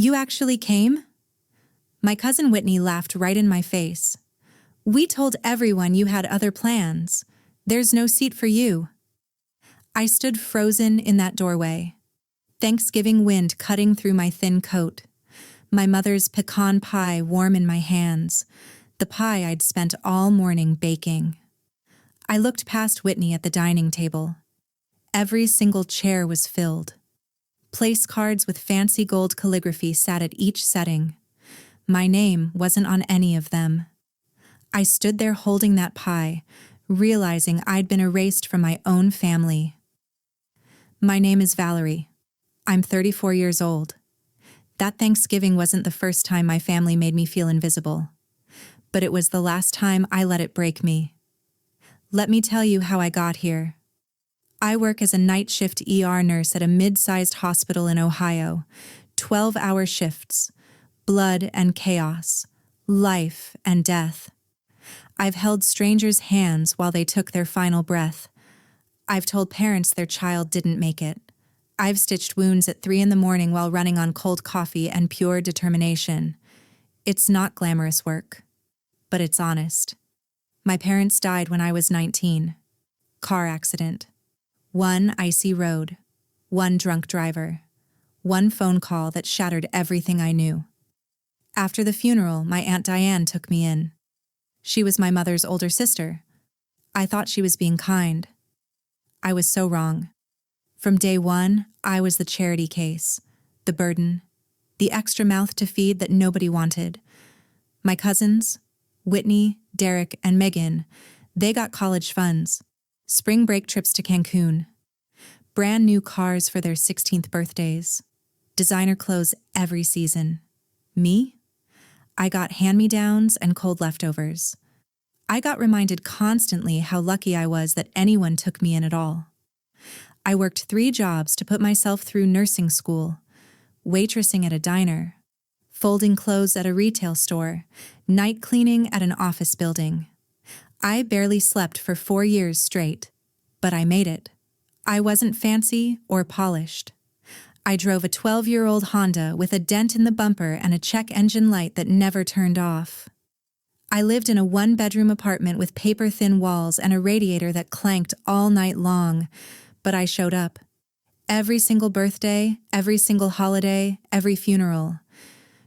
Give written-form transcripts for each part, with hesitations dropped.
You actually came? My cousin Whitney laughed right in my face. We told everyone you had other plans. There's no seat for you. I stood frozen in that doorway. Thanksgiving wind cutting through my thin coat. My mother's pecan pie warm in my hands. The pie I'd spent all morning baking. I looked past Whitney at the dining table. Every single chair was filled. Place cards with fancy gold calligraphy sat at each setting. My name wasn't on any of them. I stood there holding that pie, realizing I'd been erased from my own family. My name is Valerie. I'm 34 years old. That Thanksgiving wasn't the first time my family made me feel invisible, but it was the last time I let it break me. Let me tell you how I got here. I work as a night shift ER nurse at a mid-sized hospital in Ohio. 12-hour shifts, blood and chaos, life and death. I've held strangers' hands while they took their final breath. I've told parents their child didn't make it. I've stitched wounds at 3 a.m. while running on cold coffee and pure determination. It's not glamorous work, but it's honest. My parents died when I was 19. Car accident. One icy road. One drunk driver. One phone call that shattered everything I knew. After the funeral, my Aunt Diane took me in. She was my mother's older sister. I thought she was being kind. I was so wrong. From day one, I was the charity case, the burden, the extra mouth to feed that nobody wanted. My cousins, Whitney, Derek, and Megan, they got college funds, spring break trips to Cancun, brand new cars for their 16th birthdays, designer clothes every season. Me? I got hand-me-downs and cold leftovers. I got reminded constantly how lucky I was that anyone took me in at all. I worked 3 jobs to put myself through nursing school, waitressing at a diner, folding clothes at a retail store, night cleaning at an office building. I barely slept for 4 years straight, but I made it. I wasn't fancy or polished. I drove a 12-year-old Honda with a dent in the bumper and a check engine light that never turned off. I lived in a 1-bedroom apartment with paper-thin walls and a radiator that clanked all night long, but I showed up. Every single birthday, every single holiday, every funeral.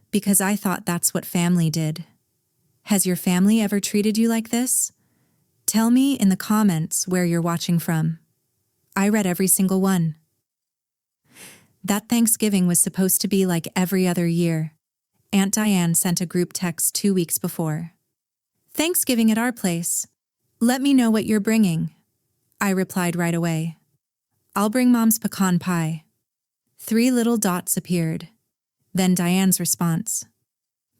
Because I thought that's what family did. Has your family ever treated you like this? Tell me in the comments where you're watching from. I read every single one. That Thanksgiving was supposed to be like every other year. Aunt Diane sent a group text 2 weeks before. Thanksgiving at our place. Let me know what you're bringing. I replied right away. I'll bring Mom's pecan pie. 3 little dots appeared. Then Diane's response.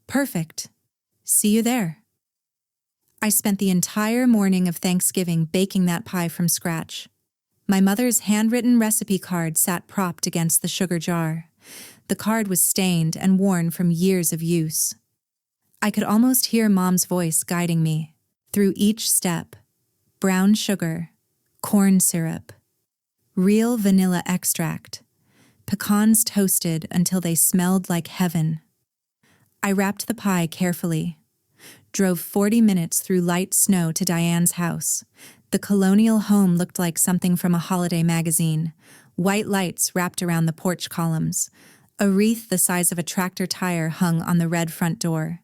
Perfect. See you there. I spent the entire morning of Thanksgiving baking that pie from scratch. My mother's handwritten recipe card sat propped against the sugar jar. The card was stained and worn from years of use. I could almost hear Mom's voice guiding me through each step. Brown sugar, corn syrup, real vanilla extract, pecans toasted until they smelled like heaven. I wrapped the pie carefully, drove 40 minutes through light snow to Diane's house. The colonial home looked like something from a holiday magazine. White lights wrapped around the porch columns. A wreath the size of a tractor tire hung on the red front door.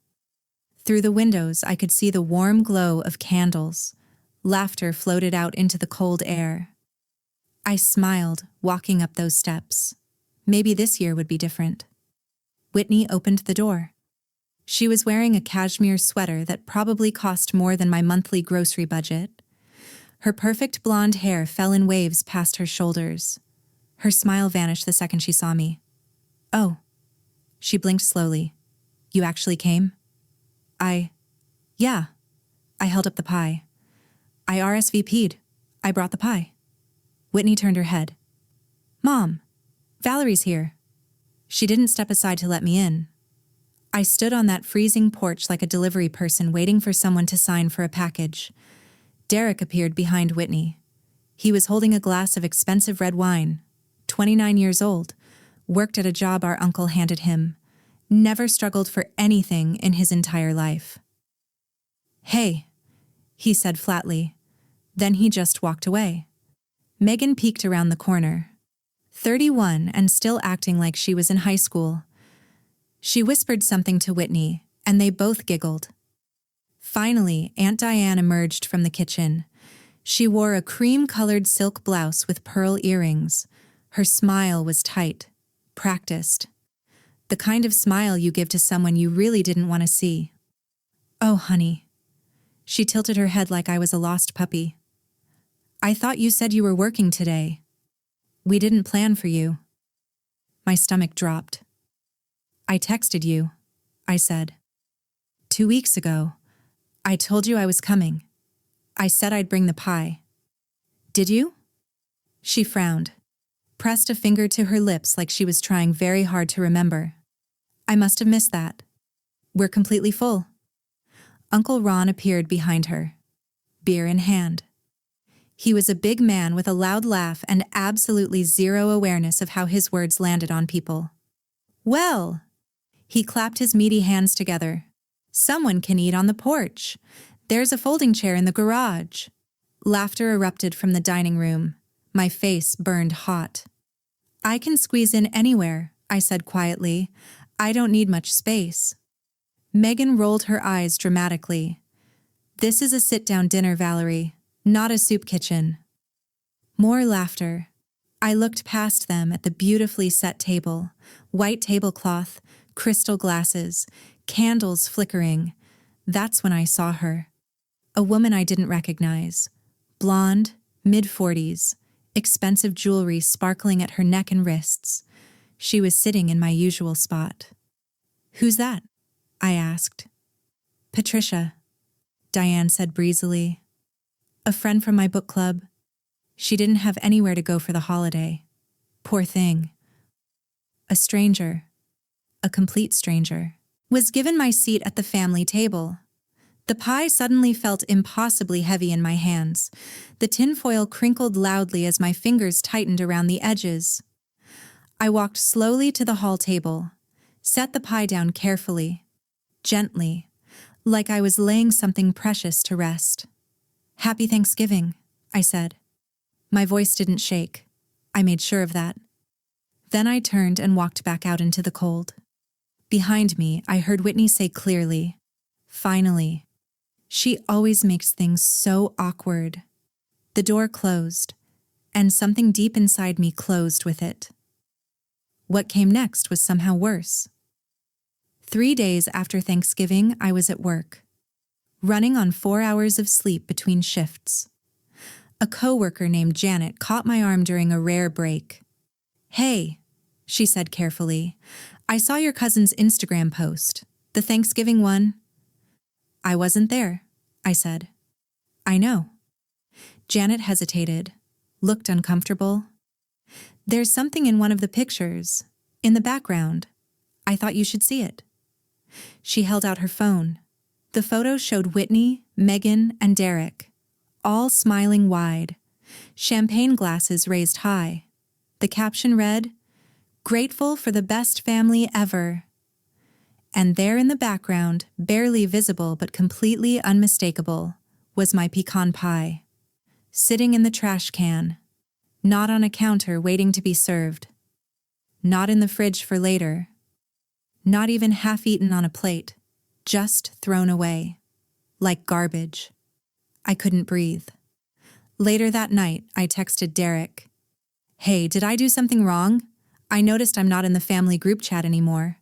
Through the windows, I could see the warm glow of candles. Laughter floated out into the cold air. I smiled, walking up those steps. Maybe this year would be different. Whitney opened the door. She was wearing a cashmere sweater that probably cost more than my monthly grocery budget. Her perfect blonde hair fell in waves past her shoulders. Her smile vanished the second she saw me. Oh. She blinked slowly. You actually came? Yeah. I held up the pie. I RSVP'd. I brought the pie. Whitney turned her head. Mom, Valerie's here. She didn't step aside to let me in. I stood on that freezing porch like a delivery person waiting for someone to sign for a package. Derek appeared behind Whitney. He was holding a glass of expensive red wine, 29 years old, worked at a job our uncle handed him. Never struggled for anything in his entire life. "Hey," he said flatly. Then he just walked away. Megan peeked around the corner. 31 and still acting like she was in high school. She whispered something to Whitney, and they both giggled. Finally, Aunt Diane emerged from the kitchen. She wore a cream-colored silk blouse with pearl earrings. Her smile was tight, practiced. The kind of smile you give to someone you really didn't want to see. "Oh, honey." She tilted her head like I was a lost puppy. "I thought you said you were working today. We didn't plan for you." My stomach dropped. "I texted you," I said. 2 weeks ago. I told you I was coming. I said I'd bring the pie." "Did you?" She frowned, pressed a finger to her lips like she was trying very hard to remember. "I must have missed that. We're completely full." Uncle Ron appeared behind her, beer in hand. He was a big man with a loud laugh and absolutely zero awareness of how his words landed on people. "Well," he clapped his meaty hands together. "Someone can eat on the porch. There's a folding chair in the garage." Laughter erupted from the dining room. My face burned hot. "I can squeeze in anywhere," I said quietly. "I don't need much space." Megan rolled her eyes dramatically. "This is a sit-down dinner, Valerie, not a soup kitchen." More laughter. I looked past them at the beautifully set table, white tablecloth, crystal glasses, candles flickering. That's when I saw her. A woman I didn't recognize. Blonde, mid-40s, expensive jewelry sparkling at her neck and wrists. She was sitting in my usual spot. "Who's that?" I asked. "Patricia," Diane said breezily. "A friend from my book club. She didn't have anywhere to go for the holiday. Poor thing." A stranger, a complete stranger, was given my seat at the family table. The pie suddenly felt impossibly heavy in my hands. The tinfoil crinkled loudly as my fingers tightened around the edges. I walked slowly to the hall table, set the pie down carefully, gently, like I was laying something precious to rest. "Happy Thanksgiving," I said. My voice didn't shake. I made sure of that. Then I turned and walked back out into the cold. Behind me, I heard Whitney say clearly, "Finally." She always makes things so awkward. The door closed, and something deep inside me closed with it. What came next was somehow worse. 3 days after Thanksgiving, I was at work, running on 4 hours of sleep between shifts. A coworker named Janet caught my arm during a rare break. "Hey," she said carefully, "I saw your cousin's Instagram post, the Thanksgiving one." "I wasn't there," I said. "I know." Janet hesitated, looked uncomfortable. "There's something in one of the pictures, in the background. I thought you should see it." She held out her phone. The photo showed Whitney, Megan, and Derek, all smiling wide, champagne glasses raised high. The caption read, "Grateful for the best family ever." And there in the background, barely visible but completely unmistakable, was my pecan pie, sitting in the trash can, not on a counter waiting to be served, not in the fridge for later, not even half-eaten on a plate, just thrown away, like garbage. I couldn't breathe. Later that night, I texted Derek, "Hey, did I do something wrong? I noticed I'm not in the family group chat anymore."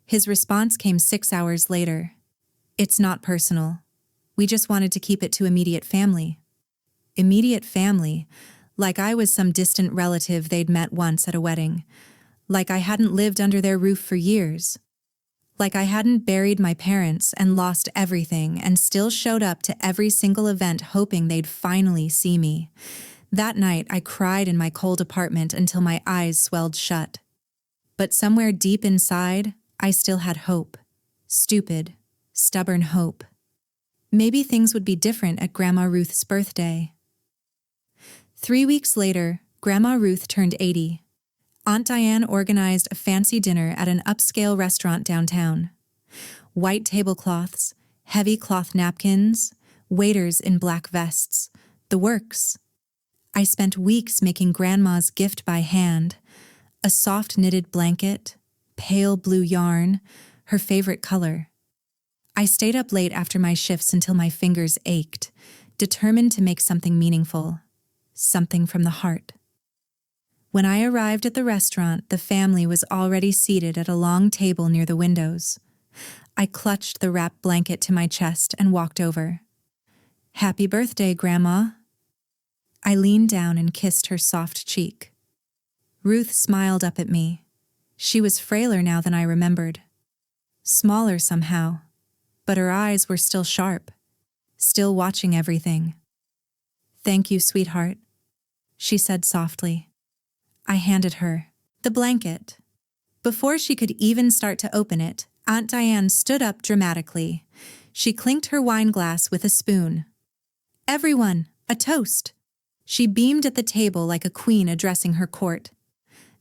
His response came 6 hours later. "It's not personal. We just wanted to keep it to immediate family." Immediate family, like I was some distant relative they'd met once at a wedding, like I hadn't lived under their roof for years, like I hadn't buried my parents and lost everything and still showed up to every single event hoping they'd finally see me. That night, I cried in my cold apartment until my eyes swelled shut. But somewhere deep inside, I still had hope. Stupid, stubborn hope. Maybe things would be different at Grandma Ruth's birthday. 3 weeks later, Grandma Ruth turned 80. Aunt Diane organized a fancy dinner at an upscale restaurant downtown. White tablecloths, heavy cloth napkins, waiters in black vests, the works. I spent weeks making Grandma's gift by hand, a soft knitted blanket, pale blue yarn, her favorite color. I stayed up late after my shifts until my fingers ached, determined to make something meaningful, something from the heart. When I arrived at the restaurant, the family was already seated at a long table near the windows. I clutched the wrapped blanket to my chest and walked over. "Happy birthday, Grandma." I leaned down and kissed her soft cheek. Ruth smiled up at me. She was frailer now than I remembered. Smaller somehow, but her eyes were still sharp, still watching everything. "Thank you, sweetheart," she said softly. I handed her the blanket. Before she could even start to open it, Aunt Diane stood up dramatically. She clinked her wine glass with a spoon. "Everyone, a toast." She beamed at the table like a queen addressing her court.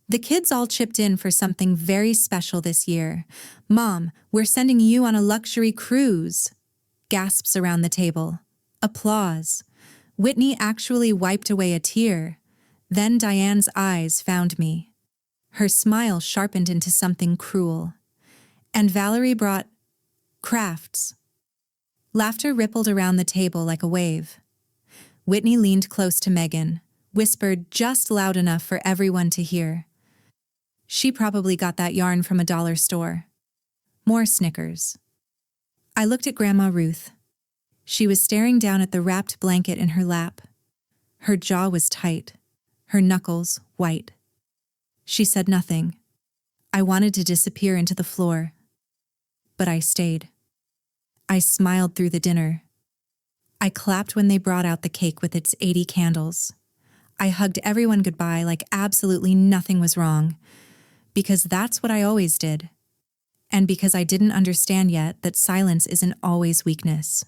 "The kids all chipped in for something very special this year. Mom, we're sending you on a luxury cruise." Gasps around the table. Applause. Whitney actually wiped away a tear. Then Diane's eyes found me. Her smile sharpened into something cruel. "And Valerie brought crafts." Laughter rippled around the table like a wave. Whitney leaned close to Megan, whispered just loud enough for everyone to hear. "She probably got that yarn from a dollar store." More snickers. I looked at Grandma Ruth. She was staring down at the wrapped blanket in her lap. Her jaw was tight, her knuckles white. She said nothing. I wanted to disappear into the floor. But I stayed. I smiled through the dinner. I clapped when they brought out the cake with its 80 candles. I hugged everyone goodbye like absolutely nothing was wrong, because that's what I always did. And because I didn't understand yet that silence isn't always weakness.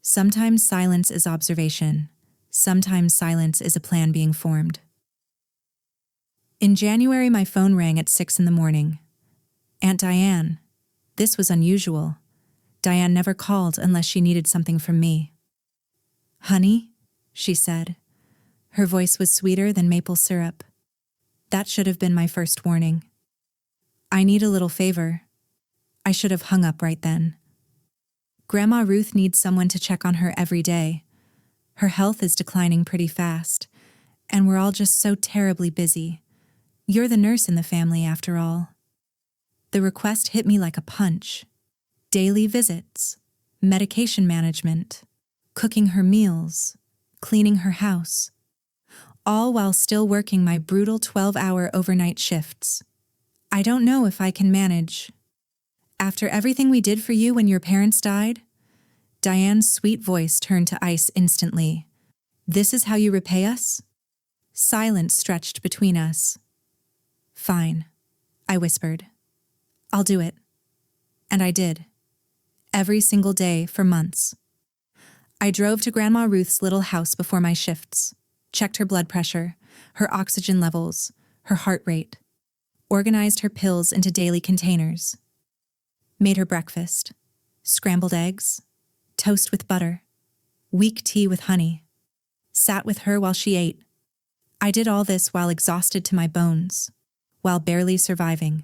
Sometimes silence is observation. Sometimes silence is a plan being formed. In January, my phone rang at 6 a.m. "Aunt Diane." This was unusual. Diane never called unless she needed something from me. "Honey," she said. Her voice was sweeter than maple syrup. That should have been my first warning. "I need a little favor." I should have hung up right then. "Grandma Ruth needs someone to check on her every day. Her health is declining pretty fast, and we're all just so terribly busy. You're the nurse in the family, after all." The request hit me like a punch. Daily visits, medication management, cooking her meals, cleaning her house, all while still working my brutal 12-hour overnight shifts. "I don't know if I can manage." "After everything we did for you when your parents died?" Diane's sweet voice turned to ice instantly. "This is how you repay us?" Silence stretched between us. "Fine," I whispered. "I'll do it." And I did. Every single day for months. I drove to Grandma Ruth's little house before my shifts, checked her blood pressure, her oxygen levels, her heart rate, organized her pills into daily containers, made her breakfast, scrambled eggs, toast with butter, weak tea with honey, sat with her while she ate. I did all this while exhausted to my bones, while barely surviving.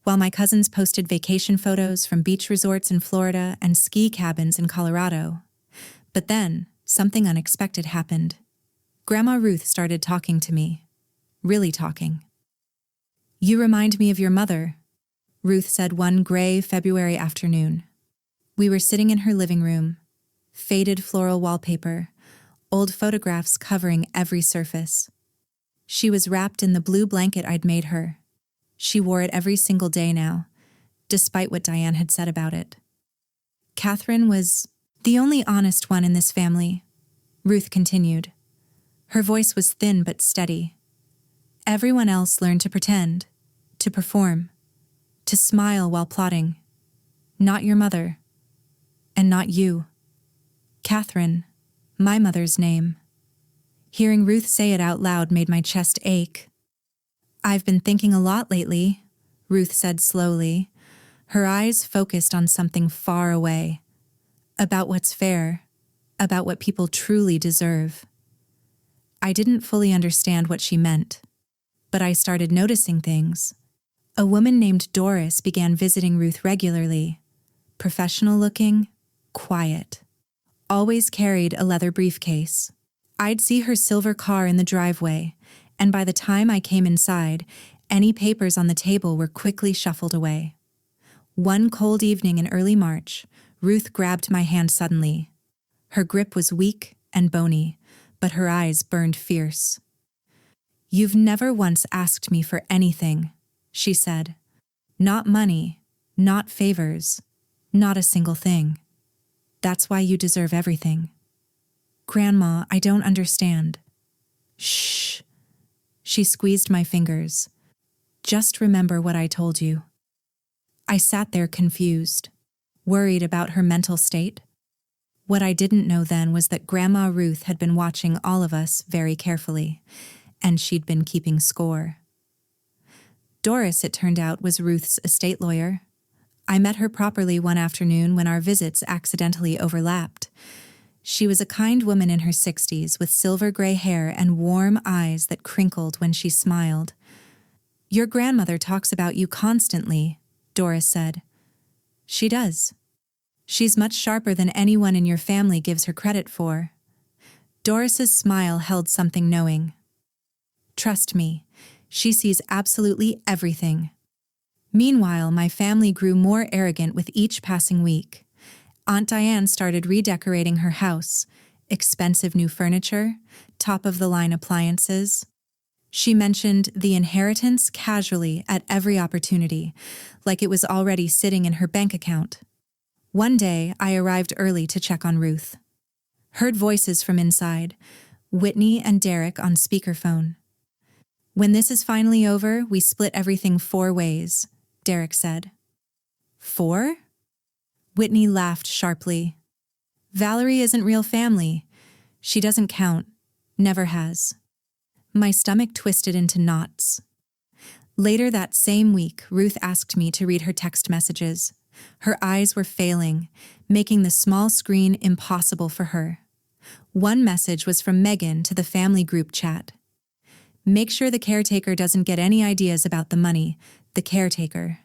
While my cousins posted vacation photos from beach resorts in Florida and ski cabins in Colorado. But then, something unexpected happened. Grandma Ruth started talking to me. Really talking. "You remind me of your mother," Ruth said one gray February afternoon. We were sitting in her living room. Faded floral wallpaper, old photographs covering every surface. She was wrapped in the blue blanket I'd made her. She wore it every single day now, despite what Diane had said about it. "Catherine was the only honest one in this family," Ruth continued. Her voice was thin but steady. "Everyone else learned to pretend, to perform, to smile while plotting. Not your mother. And not you. Catherine, my mother's name." Hearing Ruth say it out loud made my chest ache. I've been thinking a lot lately, Ruth said slowly, her eyes focused on something far away. About what's fair, about what people truly deserve. I didn't fully understand what she meant, but I started noticing things. A woman named Doris began visiting Ruth regularly. Professional looking, quiet. Always carried a leather briefcase. I'd see her silver car in the driveway, and by the time I came inside, any papers on the table were quickly shuffled away. One cold evening in early March, Ruth grabbed my hand suddenly. Her grip was weak and bony, but her eyes burned fierce. "You've never once asked me for anything," she said. "Not money, not favors, not a single thing. That's why you deserve everything." "Grandma, I don't understand." "Shh." She squeezed my fingers. "Just remember what I told you." I sat there confused, worried about her mental state. What I didn't know then was that Grandma Ruth had been watching all of us very carefully, and she'd been keeping score. Doris, it turned out, was Ruth's estate lawyer. I met her properly one afternoon when our visits accidentally overlapped. She was a kind woman in her 60s with silver gray hair and warm eyes that crinkled when she smiled. "Your grandmother talks about you constantly," Doris said. "She does. She's much sharper than anyone in your family gives her credit for." Doris's smile held something knowing. "Trust me, she sees absolutely everything." Meanwhile, my family grew more arrogant with each passing week. Aunt Diane started redecorating her house, expensive new furniture, top-of-the-line appliances. She mentioned the inheritance casually at every opportunity, like it was already sitting in her bank account. One day, I arrived early to check on Ruth. Heard voices from inside, Whitney and Derek on speakerphone. "When this is finally over, we split everything 4 ways," Derek said. "4?" Whitney laughed sharply. "Valerie isn't real family. She doesn't count. Never has." My stomach twisted into knots. Later that same week, Ruth asked me to read her text messages. Her eyes were failing, making the small screen impossible for her. One message was from Megan to the family group chat. "Make sure the caretaker doesn't get any ideas about the money. The caretaker."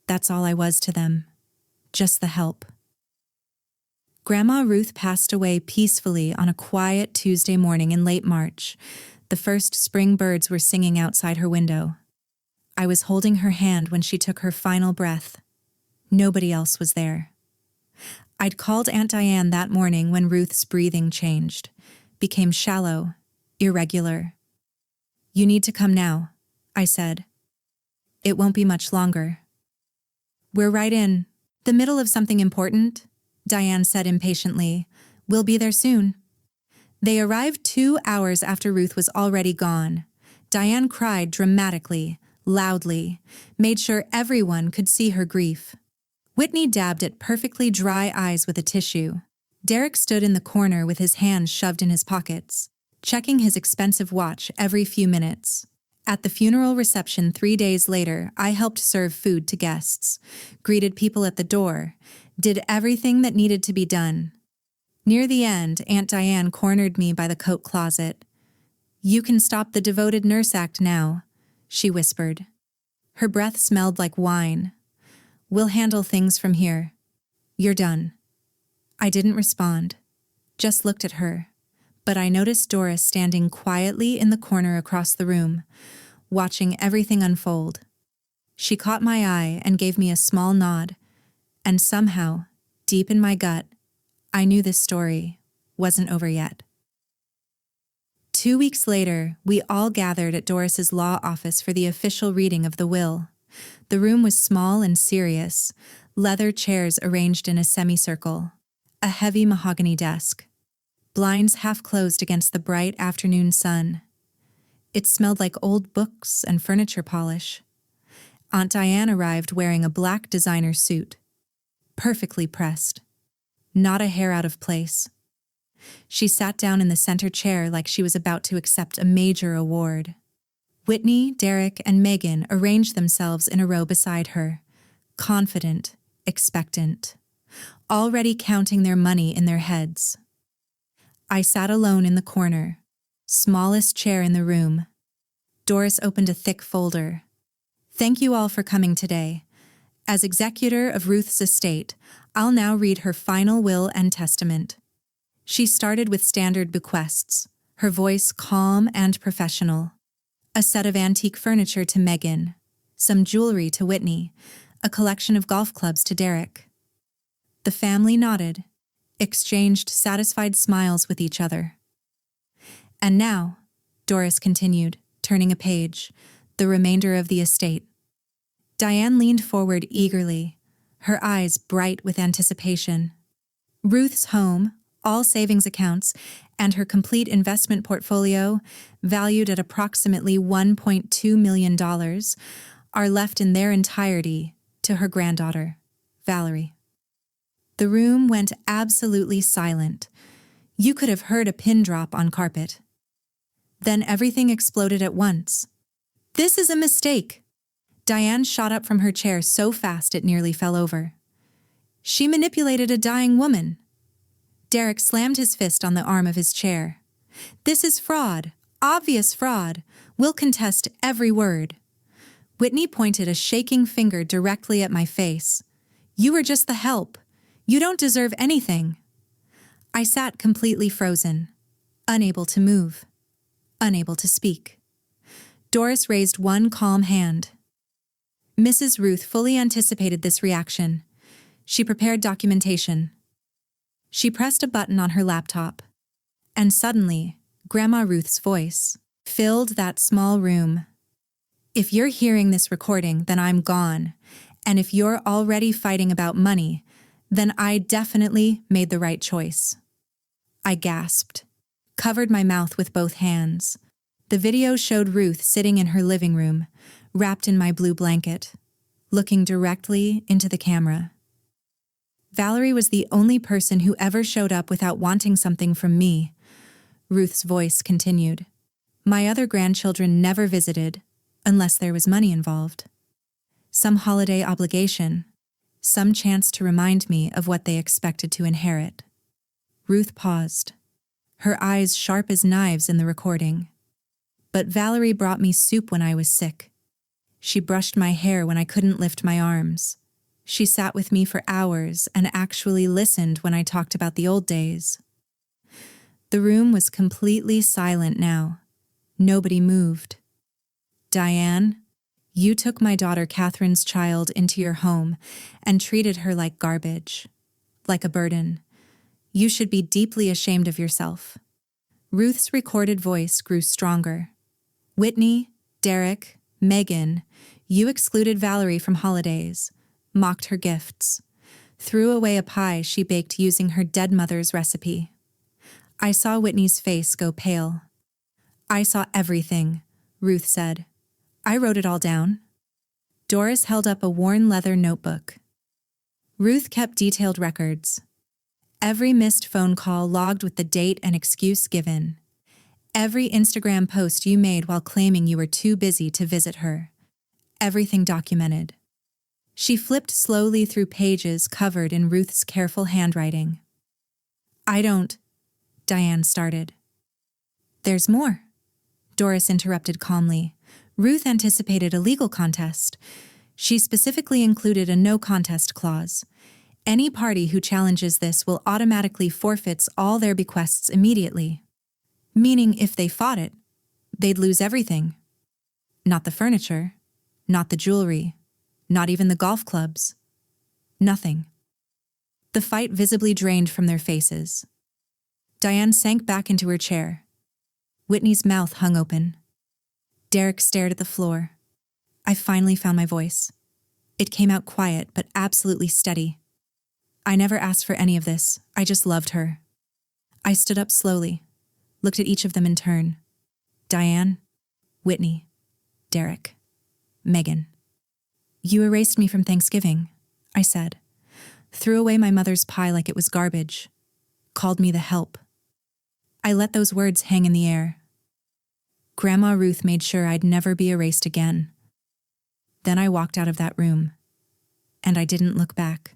That's all I was to them. Just the help. Grandma Ruth passed away peacefully on a quiet Tuesday morning in late March. The first spring birds were singing outside her window. I was holding her hand when she took her final breath. Nobody else was there. I'd called Aunt Diane that morning when Ruth's breathing changed, became shallow, irregular. "You need to come now," I said. "It won't be much longer." "We're right in the middle of something important," Diane said impatiently. "We'll be there soon." They arrived 2 hours after Ruth was already gone. Diane cried dramatically, loudly, made sure everyone could see her grief. Whitney dabbed at perfectly dry eyes with a tissue. Derek stood in the corner with his hands shoved in his pockets, checking his expensive watch every few minutes. At the funeral reception 3 days later, I helped serve food to guests, greeted people at the door, did everything that needed to be done. Near the end, Aunt Diane cornered me by the coat closet. "You can stop the devoted nurse act now," she whispered. Her breath smelled like wine. "We'll handle things from here. You're done." I didn't respond, just looked at her. But I noticed Doris standing quietly in the corner across the room, watching everything unfold. She caught my eye and gave me a small nod, and somehow, deep in my gut, I knew this story wasn't over yet. 2 weeks later, we all gathered at Doris's law office for the official reading of the will. The room was small and serious, leather chairs arranged in a semicircle, a heavy mahogany desk. Blinds half closed against the bright afternoon sun. It smelled like old books and furniture polish. Aunt Diane arrived wearing a black designer suit, perfectly pressed, not a hair out of place. She sat down in the center chair like she was about to accept a major award. Whitney, Derek, and Megan arranged themselves in a row beside her, confident, expectant, already counting their money in their heads. I sat alone in the corner, smallest chair in the room. Doris opened a thick folder. "Thank you all for coming today. As executor of Ruth's estate, I'll now read her final will and testament." She started with standard bequests, her voice calm and professional. A set of antique furniture to Megan, some jewelry to Whitney, a collection of golf clubs to Derek. The family nodded, exchanged satisfied smiles with each other. "And now," Doris continued, turning a page, "the remainder of the estate." Diane leaned forward eagerly, her eyes bright with anticipation. Ruth's home, all savings accounts, and her complete investment portfolio, valued at approximately $1.2 million, are left in their entirety to her granddaughter, Valerie. The room went absolutely silent. You could have heard a pin drop on carpet. Then everything exploded at once. "This is a mistake!" Diane shot up from her chair so fast it nearly fell over. "She manipulated a dying woman." Derek slammed his fist on the arm of his chair. "This is fraud, obvious fraud. We'll contest every word." Whitney pointed a shaking finger directly at my face. "You were just the help. You don't deserve anything." I sat completely frozen, unable to move, unable to speak. Doris raised one calm hand. Mrs. Ruth fully anticipated this reaction. She prepared documentation. She pressed a button on her laptop, and suddenly, Grandma Ruth's voice filled that small room. "If you're hearing this recording, then I'm gone. And if you're already fighting about money, then I definitely made the right choice." I gasped, covered my mouth with both hands. The video showed Ruth sitting in her living room, wrapped in my blue blanket, looking directly into the camera. Valerie was the only person who ever showed up without wanting something from me. Ruth's voice continued. "My other grandchildren never visited, unless there was money involved. Some holiday obligation, some chance to remind me of what they expected to inherit." Ruth paused, her eyes sharp as knives in the recording. "But Valerie brought me soup when I was sick. She brushed my hair when I couldn't lift my arms. She sat with me for hours and actually listened when I talked about the old days." The room was completely silent now. Nobody moved. "Diane, you took my daughter Catherine's child into your home and treated her like garbage, like a burden. You should be deeply ashamed of yourself." Ruth's recorded voice grew stronger. "Whitney, Derek, Megan, you excluded Valerie from holidays, mocked her gifts, threw away a pie she baked using her dead mother's recipe." I saw Whitney's face go pale. "I saw everything," Ruth said. "I wrote it all down." Doris held up a worn leather notebook. Ruth kept detailed records. Every missed phone call logged with the date and excuse given. Every Instagram post you made while claiming you were too busy to visit her. Everything documented. She flipped slowly through pages covered in Ruth's careful handwriting. "I don't," Diane started. "There's more," Doris interrupted calmly. Ruth anticipated a legal contest. She specifically included a no-contest clause. Any party who challenges this will automatically forfeit all their bequests immediately. Meaning if they fought it, they'd lose everything. Not the furniture, not the jewelry, not even the golf clubs. Nothing. The fight visibly drained from their faces. Diane sank back into her chair. Whitney's mouth hung open. Derek stared at the floor. I finally found my voice. It came out quiet, but absolutely steady. "I never asked for any of this. I just loved her." I stood up slowly, looked at each of them in turn. Diane, Whitney, Derek, Megan. "You erased me from Thanksgiving," I said. "Threw away my mother's pie like it was garbage. Called me the help." I let those words hang in the air. Grandma Ruth made sure I'd never be erased again. Then I walked out of that room, and I didn't look back.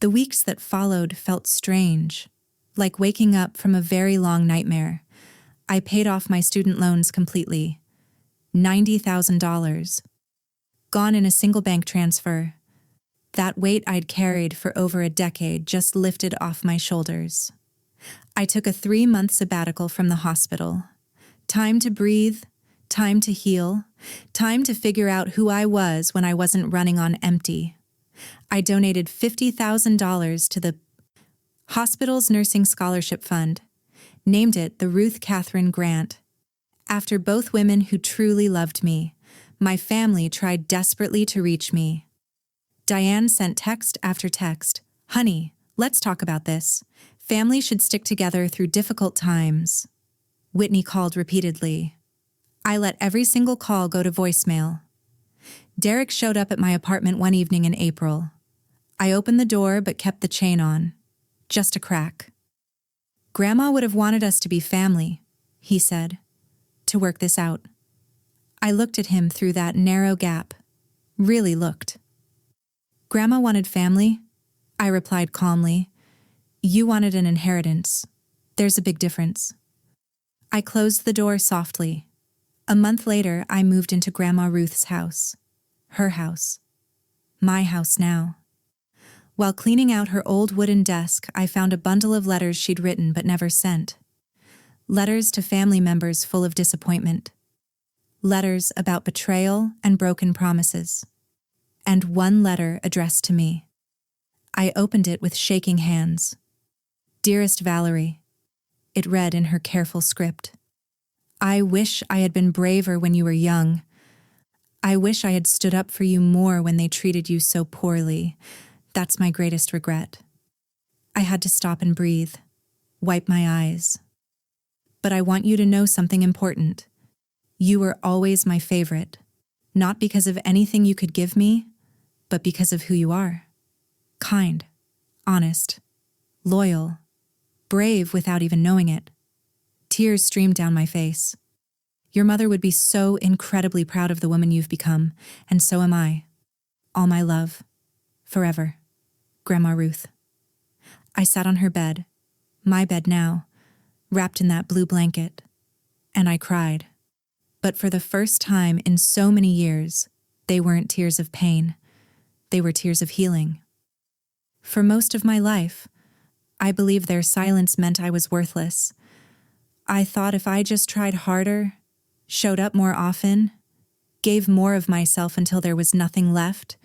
The weeks that followed felt strange, like waking up from a very long nightmare. I paid off my student loans completely. $90,000. Gone in a single bank transfer. That weight I'd carried for over a decade just lifted off my shoulders. I took a 3-month sabbatical from the hospital. Time to breathe, time to heal, time to figure out who I was when I wasn't running on empty. I donated $50,000 to the hospital's nursing scholarship fund, named it the Ruth Catherine Grant. After both women who truly loved me, my family tried desperately to reach me. Diane sent text after text. "Honey, let's talk about this. Family should stick together through difficult times." Whitney called repeatedly. I let every single call go to voicemail. Derek showed up at my apartment one evening in April. I opened the door but kept the chain on. Just a crack. "Grandma would have wanted us to be family," he said, "to work this out." I looked at him through that narrow gap. Really looked. "Grandma wanted family," I replied calmly. "You wanted an inheritance. There's a big difference." I closed the door softly. A month later, I moved into Grandma Ruth's house. Her house. My house now. While cleaning out her old wooden desk, I found a bundle of letters she'd written but never sent. Letters to family members full of disappointment. Letters about betrayal and broken promises. And one letter addressed to me. I opened it with shaking hands. "Dearest Valerie," it read in her careful script. "I wish I had been braver when you were young. I wish I had stood up for you more when they treated you so poorly. That's my greatest regret." I had to stop and breathe, wipe my eyes. "But I want you to know something important. You were always my favorite, not because of anything you could give me, but because of who you are. Kind, honest, loyal, brave without even knowing it." Tears streamed down my face. "Your mother would be so incredibly proud of the woman you've become, and so am I. All my love. Forever. Grandma Ruth." I sat on her bed, my bed now, wrapped in that blue blanket, and I cried. But for the first time in so many years, they weren't tears of pain. They were tears of healing. For most of my life, I believed their silence meant I was worthless. I thought if I just tried harder, showed up more often, gave more of myself until there was nothing left,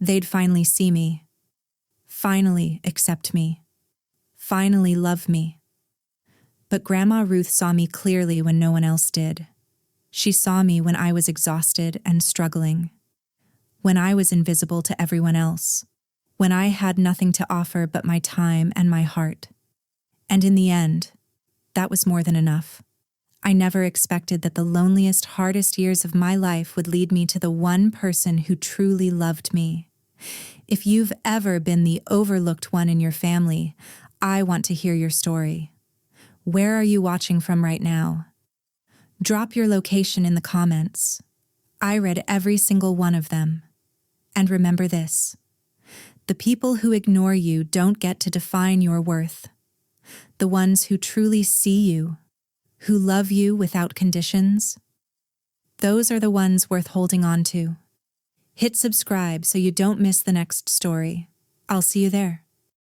they'd finally see me, finally accept me, finally love me. But Grandma Ruth saw me clearly when no one else did. She saw me when I was exhausted and struggling, when I was invisible to everyone else, when I had nothing to offer but my time and my heart. And in the end, that was more than enough. I never expected that the loneliest, hardest years of my life would lead me to the one person who truly loved me. If you've ever been the overlooked one in your family, I want to hear your story. Where are you watching from right now? Drop your location in the comments. I read every single one of them. And remember this: the people who ignore you don't get to define your worth. The ones who truly see you, who love you without conditions, those are the ones worth holding on to. Hit subscribe so you don't miss the next story. I'll see you there.